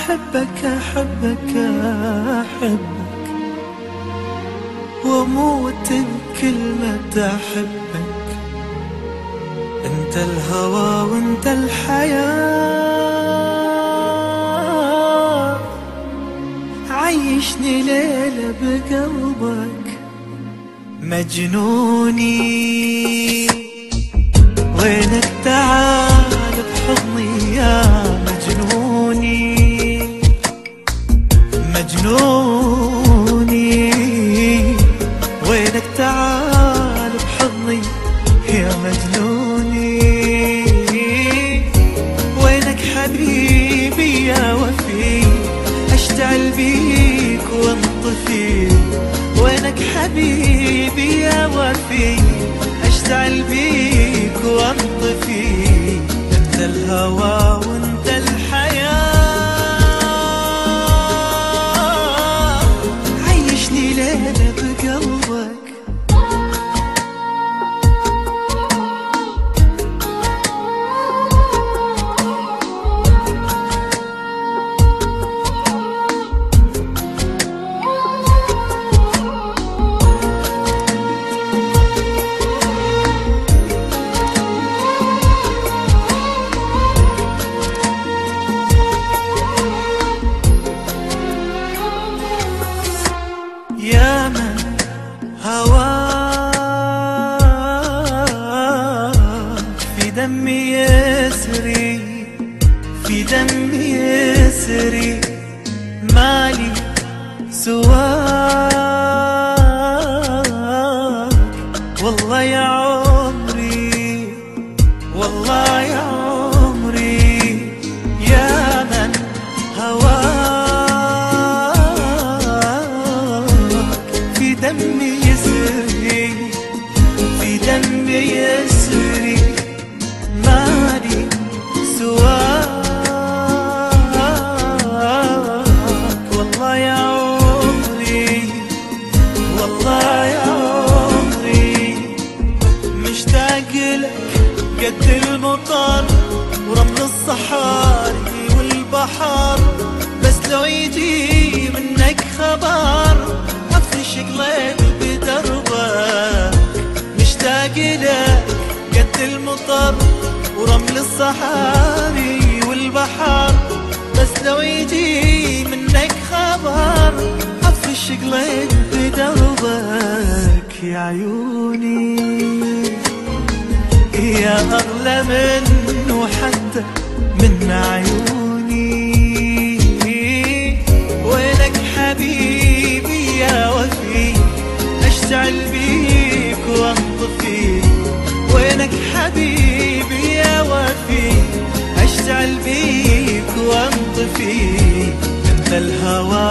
أحبك أحبك أحبك وأموت بكلمة أحبك. أنت الهوى وأنت الحياة، عيشني ليلة بقلبك مجنوني. وينك تعال بحضني يا مجنوني مجنوني. وينك تعال بحضني يا مجنوني. وينك حبيبي يا وفي، اشتعل بيك وانطفي. وينك حبيبي يا وفي، اشتعل بيك وانطفي. انت الهوى وانت الحياة، عيشني ليلة بقلبك. يا من هواك في دمي يسري، في دمي يسري. مالي سواك والله يا عمري، والله يا عمري. يا من في دمي يسري، في دمي يسري. مالي سواك والله يا عمري، والله يا عمري. مشتاق لك قد المطر ورمل الصحاري والبحر. بس لو يجي منك خبر افرش قلبي بدربك. مشتاق لك قد المطر ورمل الصحاري والبحر. بس لو يجي منك خبر افرش قلبي بدربك. يا عيوني يا اغلى منه حتى من عيوني. وينك حبيبي يا وفي، اشتعل بيك وانطفي. وينك حبيبي يا وفي، اشتعل بيك وانطفي. انت الهوى